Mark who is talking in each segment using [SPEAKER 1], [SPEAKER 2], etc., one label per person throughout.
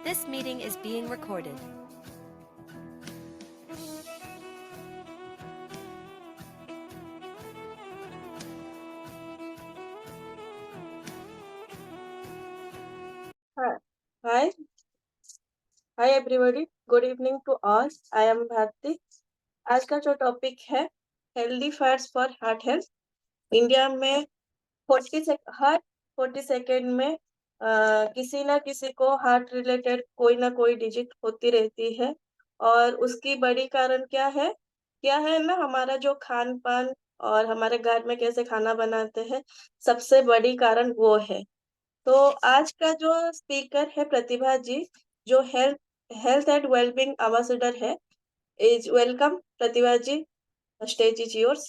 [SPEAKER 1] This meeting is being recorded.
[SPEAKER 2] Hi. Hi everybody. Good evening to all. I am Bharti. आज का जो topic है healthy fats for heart health. India में 40 second में किसी ना किसी को हार्ट रिलेटेड कोई ना कोई डिजीज होती रहती है। और उसकी बड़ी कारण क्या है ना, हमारा जो खान पान और हमारे घर में कैसे खाना बनाते हैं, सबसे बड़ी कारण वो है। तो आज का जो स्पीकर है प्रतिभा जी, जो हेल्थ एंड वेलबींग एम्बेसडर है, is welcome Pratibha ji, stage is yours.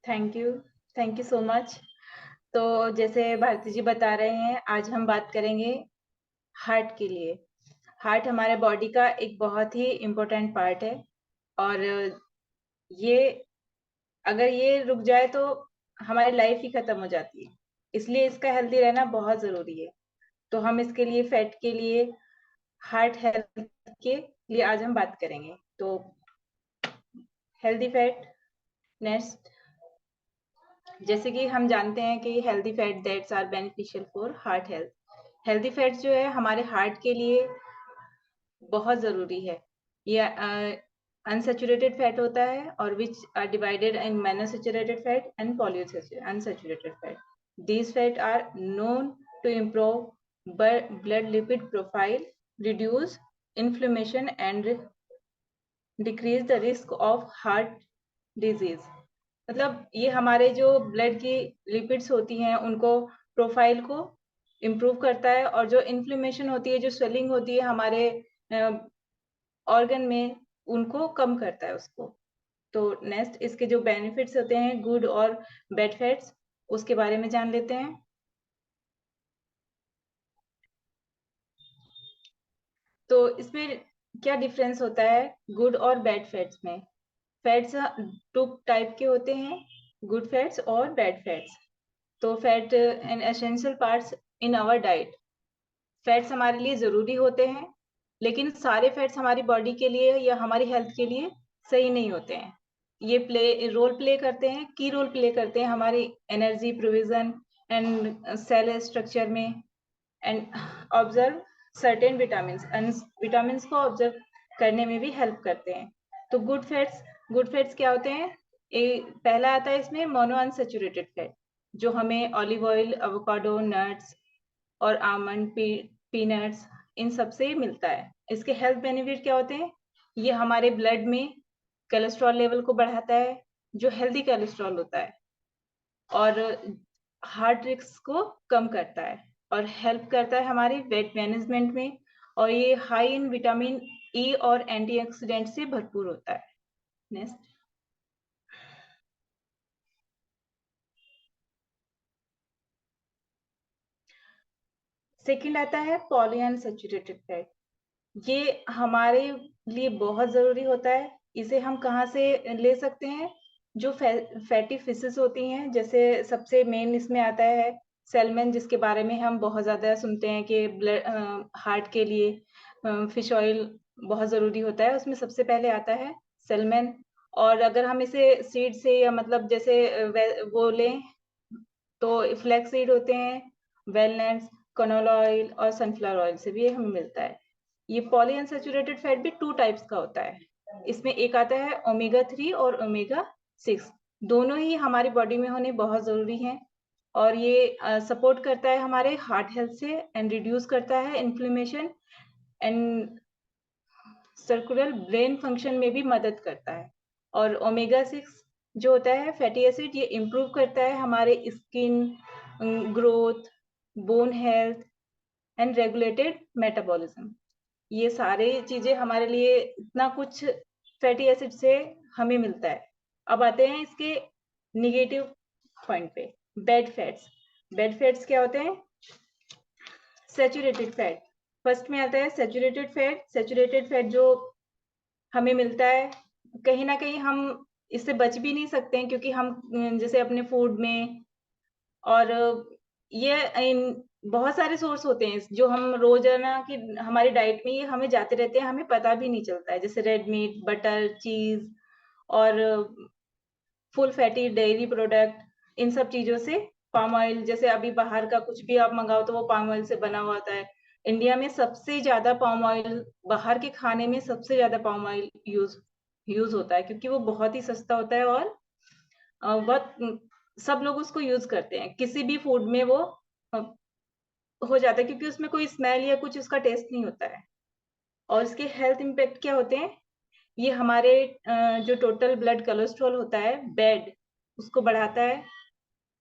[SPEAKER 3] Thank you so much. तो जैसे भारती जी बता रहे हैं, आज हम बात करेंगे हार्ट के लिए। हार्ट हमारे बॉडी का एक बहुत ही इम्पोर्टेंट पार्ट है और ये अगर ये रुक जाए तो हमारी लाइफ ही खत्म हो जाती है, इसलिए इसका हेल्दी रहना बहुत ज़रूरी है। तो हम इसके लिए फैट के लिए, हार्ट हेल्थ के लिए आज हम बात करेंगे। तो हेल्दी फैट नेक्स्ट, जैसे कि हम जानते हैं कि healthy fat that's are beneficial for heart health. Healthy fats जो है हमारे हार्ट के लिए बहुत ज़रूरी है। ये अनसैचुरेटेड फैट होता है और which are divided in monounsaturated fat and polyunsaturated fat. These fat are known to improve blood lipid profile, reduce inflammation and decrease the risk of heart disease. मतलब ये हमारे जो ब्लड की लिपिड्स होती हैं उनको, प्रोफाइल को इम्प्रूव करता है, और जो इन्फ्लेमेशन होती है, जो स्वेलिंग होती है हमारे ऑर्गन में, उनको कम करता है उसको। तो नेक्स्ट, इसके जो बेनिफिट्स होते हैं गुड और बैड फैट्स, उसके बारे में जान लेते हैं। तो इसमें क्या डिफरेंस होता है गुड और बैड फैट्स में? फैट्स टू टाइप के होते हैं, गुड फैट्स और बैड फैट्स। तो fat and essential parts in our diet. Fats हमारे लिए ज़रूरी होते हैं, लेकिन सारे फैट्स हमारी बॉडी के लिए या हमारी हेल्थ के लिए सही नहीं होते हैं। ये रोल प्ले करते हैं, की रोल प्ले करते हैं हमारी energy provision and cell structure में, एंड ऑब्जर्व सर्टेन विटामिन्स को ऑब्जर्व करने में भी हेल्प करते हैं। तो गुड फैट्स क्या होते हैं? पहला आता है इसमें मोनो अनसैचुरेटेड फैट, जो हमें ऑलिव ऑयल, एवोकाडो, नट्स और आमंड, पीनट्स, इन सब से मिलता है। इसके हेल्थ बेनिफिट क्या होते हैं? ये हमारे ब्लड में कोलेस्ट्रॉल लेवल को बढ़ाता है, जो हेल्दी कोलेस्ट्रॉल होता है, और हार्ट रिस्क को कम करता है, और हेल्प करता है हमारे वेट मैनेजमेंट में, और ये हाई इन विटामिन ई और एंटीऑक्सीडेंट से भरपूर होता है। नेक्स्ट, सेकंड आता है पॉलीअनसैचुरेटेड फैट। ये हमारे लिए बहुत ज़रूरी होता है। इसे हम कहाँ से ले सकते हैं? जो फैटी फिशेस होती हैं, जैसे सबसे मेन इसमें आता है सैल्मन, जिसके बारे में हम बहुत ज़्यादा सुनते हैं कि हार्ट के लिए फिश ऑयल बहुत ज़रूरी होता है। उसमें सबसे पहले आता है सैल्मन। और अगर हम इसे सीड से, या मतलब जैसे वो लें, तो फ्लैक्स सीड होते हैं, वेलनट्स, कनोला ऑयल और सनफ्लावर ऑयल से भी ये हमें मिलता है। ये पॉलीअनसैचुरेटेड फैट भी 2 टाइप्स का होता है। इसमें एक आता है ओमेगा 3 और ओमेगा 6। दोनों ही हमारी बॉडी में होने बहुत ज़रूरी हैं, और ये सपोर्ट करता है हमारे हार्ट हेल्थ से, एंड रिड्यूस करता है inflammation, and circular brain function में भी मदद करता है। और ओमेगा 6 जो होता है फैटी एसिड, ये इम्प्रूव करता है हमारे skin growth, bone health and regulated metabolism. ये सारी चीज़ें हमारे लिए, इतना कुछ फैटी एसिड से हमें मिलता है। अब आते हैं इसके निगेटिव पॉइंट पे, बैड फैट्स। बैड फैट्स क्या होते हैं? Saturated fat. फर्स्ट में आता है सैचुरेटेड फैट। सैचुरेटेड फैट जो हमें मिलता है, कहीं ना कहीं हम इससे बच भी नहीं सकते हैं, क्योंकि हम जैसे अपने फूड में और ये इन बहुत सारे सोर्स होते हैं जो हम रोज़ाना की हमारी डाइट में ये हमें जाते रहते हैं, हमें पता भी नहीं चलता है। जैसे रेड मीट, बटर, चीज़ और फुल फैटी डेयरी प्रोडक्ट, इन सब चीज़ों से पाम ऑयल, जैसे अभी बाहर का कुछ भी आप मँगाओ तो वो पाम ऑयल से बना हुआ आता है। इंडिया में सबसे ज़्यादा पाम ऑयल, बाहर के खाने में सबसे ज़्यादा पाम ऑयल यूज़ होता है, क्योंकि वो बहुत ही सस्ता होता है और बहुत सब लोग उसको यूज़ करते हैं। किसी भी फूड में वो अ, हो जाता है, क्योंकि उसमें कोई स्मेल या कुछ उसका टेस्ट नहीं होता है। और इसके हेल्थ इम्पैक्ट क्या होते हैं? ये हमारे जो टोटल ब्लड कोलेस्ट्रॉल होता है, बैड, उसको बढ़ाता है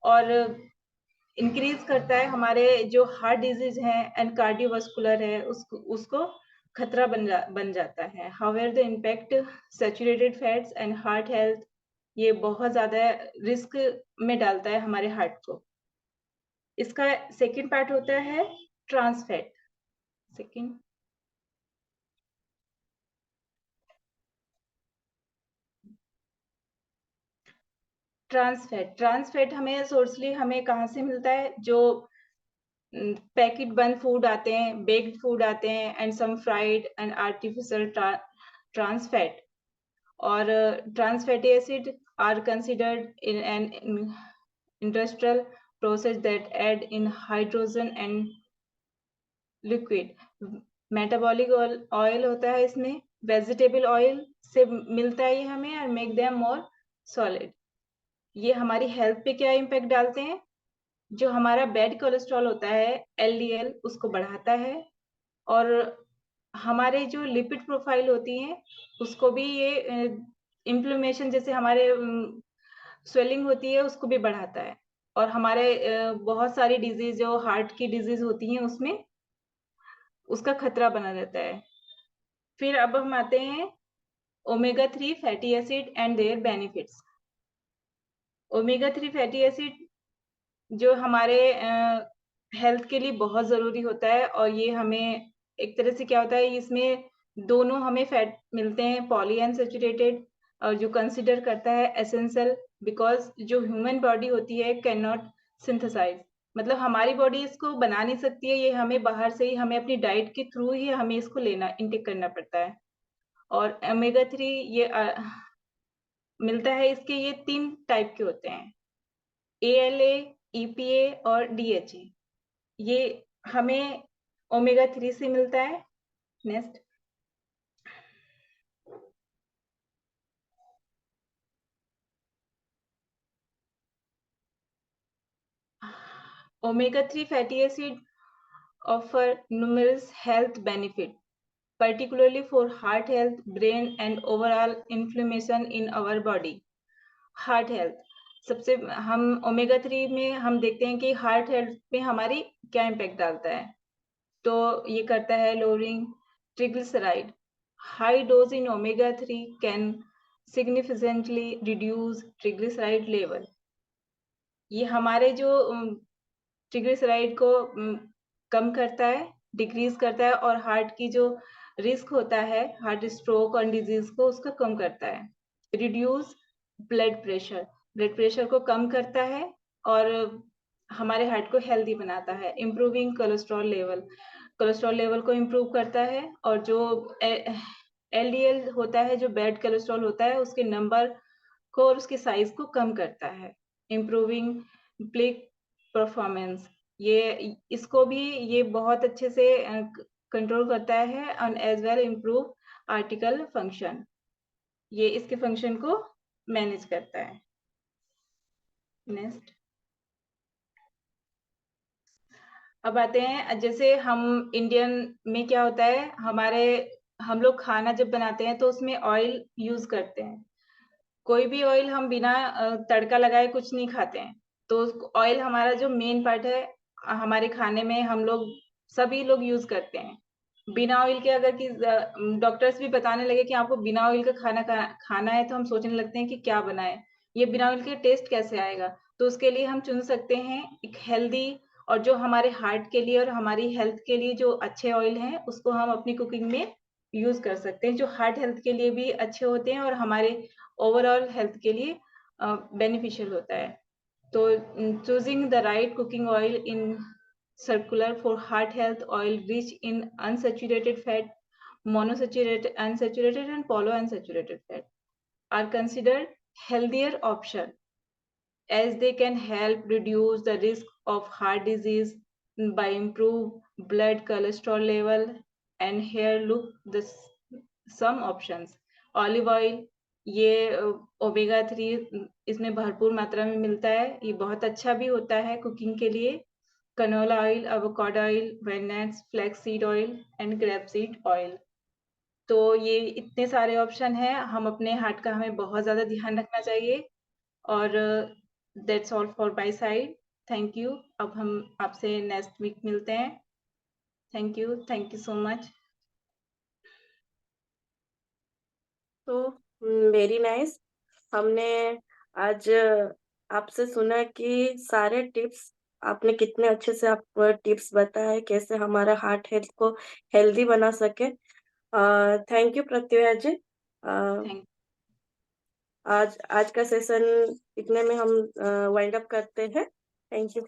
[SPEAKER 3] और इंक्रीज़ करता है। हमारे जो हार्ट डिज़ीज़ हैं एंड कार्डियोवास्कुलर है, उसको खतरा बन जाता है। However the impact saturated fats and heart health, ये बहुत ज़्यादा रिस्क में डालता है हमारे हार्ट को। इसका सेकंड पार्ट होता है trans fat. Second trans fat हमें सोर्सली हमें कहाँ से मिलता है? जो पैकेट बंद फूड आते हैं, बेक्ड फूड आते हैं and some fried and artificial trans fat, और trans fatty acid are considered in an industrial process that add in hydrogen and liquid metabolic oil होता है इसमें, वेजिटेबल ऑयल से मिलता है ये हमें, और मेक देम मोर सॉलिड। ये हमारी हेल्थ पे क्या इम्पैक्ट डालते हैं? जो हमारा बैड कोलेस्ट्रॉल होता है, एलडीएल, उसको बढ़ाता है और हमारे जो लिपिड प्रोफाइल होती है उसको भी ये इन्फ्लेमेशन, जैसे हमारे स्वेलिंग होती है, उसको भी बढ़ाता है। और हमारे बहुत सारी डिजीज जो हार्ट की डिजीज होती हैं उसमें उसका खतरा बना रहता है। फिर अब हम आते हैं omega 3 fatty acid and their benefits. Omega 3 fatty acid जो हमारे हेल्थ के लिए बहुत ज़रूरी होता है, और ये हमें एक तरह से क्या होता है, इसमें दोनों हमें फैट मिलते हैं, पॉलीअनसैचुरेटेड, और जो कंसीडर करता है एसेंशियल, बिकॉज़ जो ह्यूमन बॉडी होती है कैन नॉट सिंथेसाइज़, मतलब हमारी बॉडी इसको बना नहीं सकती है, ये हमें बाहर से ही, हमें अपनी डाइट के थ्रू ही हमें इसको लेना, इनटेक करना पड़ता है। और ओमेगा 3 ये मिलता है, इसके ये 3 टाइप के होते हैं, एएलए, ईपीए और डीएचए। ये हमें ओमेगा 3 से मिलता है। Next, omega 3 fatty acid offer numerous health benefit, particularly for heart health, brain and overall inflammation in our body. Heart health, सबसे हम ओमेगा 3 में हम देखते हैं कि हार्ट हेल्थ पे हमारी क्या इम्पैक्ट डालता है। तो ये करता है lowering triglyceride, high dose in omega 3 can significantly reduce triglyceride level। ये हमारे जो ट्रिग्लिसराइड को कम करता है, डिक्रीज करता है, और हार्ट की जो रिस्क होता है हार्ट स्ट्रोक और डिजीज को, उसको कम करता है। रिड्यूस ब्लड प्रेशर को कम करता है और हमारे हार्ट को हेल्दी बनाता है। इम्प्रूविंग कोलेस्ट्रॉल लेवल को इम्प्रूव करता है, और जो एलडीएल होता है, जो बैड कोलेस्ट्रॉल होता है, उसके नंबर को और उसके साइज को कम करता है। इम्प्रूविंग प्लेक परफॉर्मेंस, ये इसको भी ये बहुत अच्छे से कंट्रोल करता है, and as well improve article function, ये इसके फंक्शन को मैनेज करता है। नेक्स्ट, अब आते हैं, जैसे हम इंडियन में क्या होता है, हम लोग खाना जब बनाते हैं तो उसमें ऑयल यूज करते हैं। कोई भी ऑयल हम बिना तड़का लगाए कुछ नहीं खाते हैं। तो ऑयल हमारा जो मेन पार्ट है हमारे खाने में, हम लोग सभी लोग यूज करते हैं। बिना ऑयल के अगर डॉक्टर्स भी बताने लगे कि आपको बिना ऑयल का खाना है, तो हम सोचने लगते हैं कि क्या बनाए, ये बिना ऑयल के टेस्ट कैसे आएगा। तो उसके लिए हम चुन सकते हैं एक हेल्दी, और जो हमारे हार्ट के लिए और हमारी हेल्थ के लिए जो अच्छे ऑयल हैं, उसको हम अपनी कुकिंग में यूज कर सकते हैं, जो हार्ट हेल्थ के लिए भी अच्छे होते हैं और हमारे ओवरऑल हेल्थ के लिए बेनिफिशियल होता है। तो choosing the right cooking oil in circular for heart health, oil rich in unsaturated fat, monosaturated, unsaturated and polyunsaturated fat are considered healthier option as they can help reduce the risk of heart disease by improve blood cholesterol level and hair look. The some options olive oil, ये omega 3 इसमें भरपूर मात्रा में मिलता है, ये बहुत अच्छा भी होता है कुकिंग के लिए। canola oil, avocado oil, walnuts, flaxseed oil and grapeseed oil। तो ये इतने सारे ऑप्शन हैं, हम अपने हार्ट का हमें बहुत ज़्यादा ध्यान रखना चाहिए और that's all for my side. Thank you. अब हम आपसे नेक्स्ट वीक मिलते हैं। Thank you so much.
[SPEAKER 2] तो वेरी नाइस। हमने आज आपसे सुना कि सारे टिप्स आपने कितने अच्छे से आप टिप्स बताए कैसे हमारा हार्ट हेल्थ को हेल्दी बना सके। Thank you Pratyusha ji.
[SPEAKER 3] Thank
[SPEAKER 2] आज का सेशन इतने में हम वाइंड अप करते हैं। Thank you.